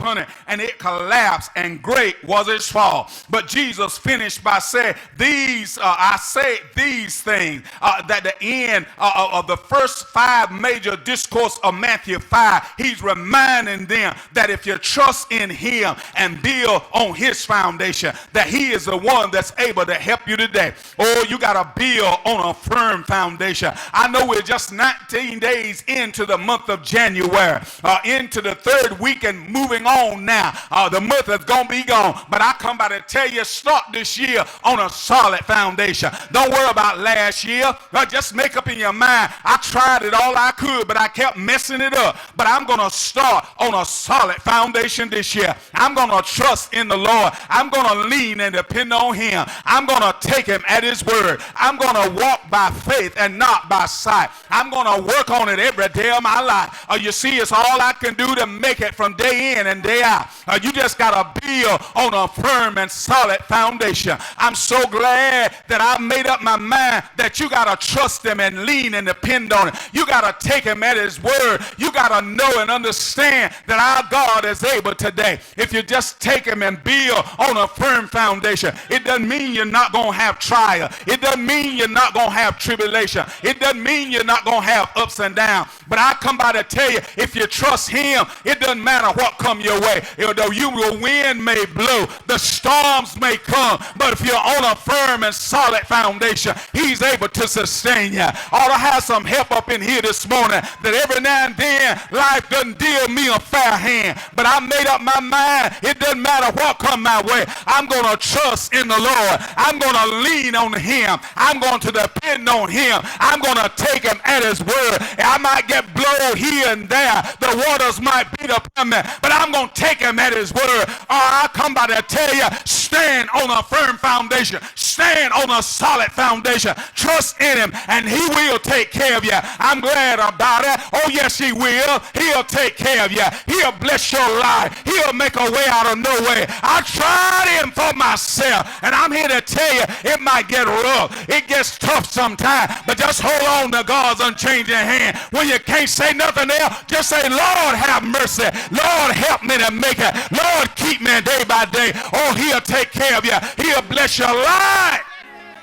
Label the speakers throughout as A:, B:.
A: upon it, and it collapsed, and great was its fall. But Jesus finished by saying, I say these things, that the end of the first 5 major discourse of Matthew 5, he's reminding them that if you trust in him and build on his foundation, that he is the one that's able to help you today. Oh, you got to build on a firm foundation. I know we're just 19 days into the month of January, into the 3rd week and moving on now. The month is going to be gone, but I come by to tell you, start this year on a solid foundation. Don't worry about last year. Just make up in your mind, I tried it all I could, but I kept messing it up. But I'm going to start on a solid foundation this year. I'm going to trust in the Lord. I'm going to lean and depend on him. I'm going to take him at his word. I'm going to walk by faith and not by sight. I'm going to work on it every day of my life. You see, it's all I can do to make it from day in and day out. You just got to build on a firm and solid foundation. I'm so glad that I made up my mind that you got to trust him and lean and depend on him. You got to take him at his word. You got to know and understand that our God is able today. If you just take him and build on a firm foundation, it doesn't mean you're not going to have trial. It doesn't mean you're not going to have tribulation. It doesn't mean you're not going to have ups and downs. But I come by to tell you, if you trust him, it doesn't matter what come your way. The wind may blow, the storms may come, but if you're on a firm and solid foundation, he's able to sustain you. Ought to have some help up in here this morning that every now and then life doesn't deal me a fair hand, but I made up my mind. It doesn't matter what come my way. I'm going to trust in the Lord. I'm going to lean on him. I'm going to depend on him. I'm going to take him at his word. I might get blown here and there. The waters might beat upon me, but I'm going to take him at his word. I come by to tell you, stand on a firm foundation. Stand on a solid foundation. Trust in him, and he will take care of you. I'm glad about it. Oh, yes, he will. He'll take care of you. He'll bless your life. He'll make a way out of no way. I tried him for myself, and I'm here to tell you, it might get rough. It gets tough sometimes, but just hold on to God's unchanging hand. When you can't say nothing else, just say, Lord, have mercy. Lord, help me to make it. Lord, keep me day by day. Oh, he'll take care of you. He'll bless your life.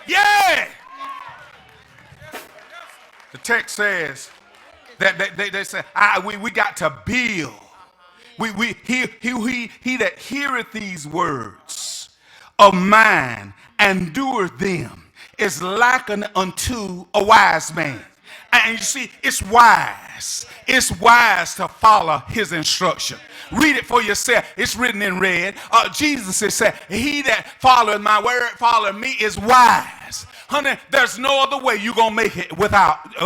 A: Yeah. The text says that they say, we got to build. He that heareth these words of mine and doeth them is likened unto a wise man. And you see, it's wise. It's wise to follow his instruction. Read it for yourself. It's written in red. Jesus has said, he that followeth my word, follow me, is wise. Honey, there's no other way you're going to make it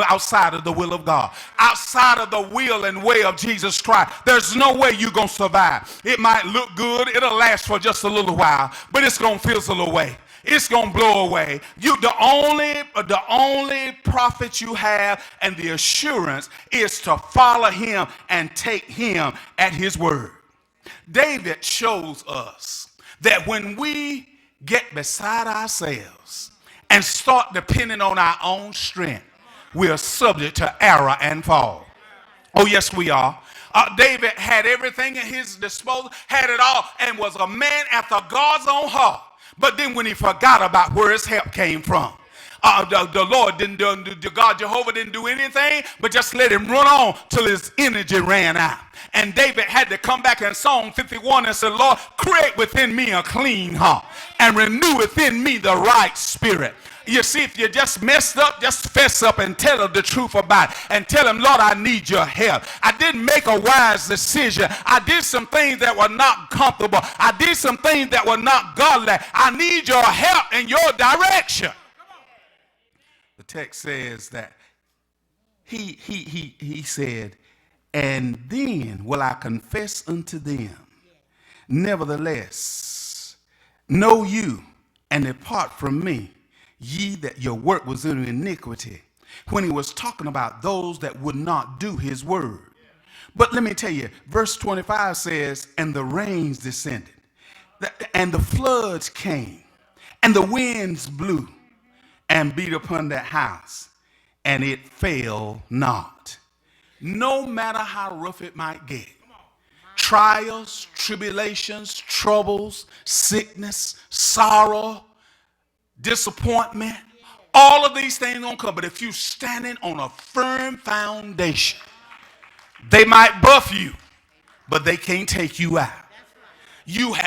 A: outside of the will of God. Outside of the will and way of Jesus Christ, there's no way you're going to survive. It might look good. It'll last for just a little while, but it's going to fizzle away. It's going to blow away. The only profit you have and the assurance is to follow him and take him at his word. David shows us that when we get beside ourselves and start depending on our own strength, we are subject to error and fall. Oh, yes, we are. David had everything at his disposal, had it all, and was a man after God's own heart. But then when he forgot about where his help came from, the Lord didn't do, God Jehovah didn't do anything, but just let him run on till his energy ran out. And David had to come back in Psalm 51 and say, Lord, create within me a clean heart and renew within me the right spirit. You see, if you just messed up, just fess up and tell him the truth about it. And tell him, Lord, I need your help. I didn't make a wise decision. I did some things that were not comfortable. I did some things that were not godly. I need your help and your direction. The text says that he said, and then will I confess unto them, nevertheless, know you and depart from me, ye that your work was in iniquity, when he was talking about those that would not do his word. But let me tell you, verse 25 says, and the rains descended, and the floods came, and the winds blew and beat upon that house, and it fell not. No matter how rough it might get, trials, tribulations, troubles, sickness, sorrow, disappointment. All of these things gonna come. But if you're standing on a firm foundation, they might buff you, but they can't take you out. You have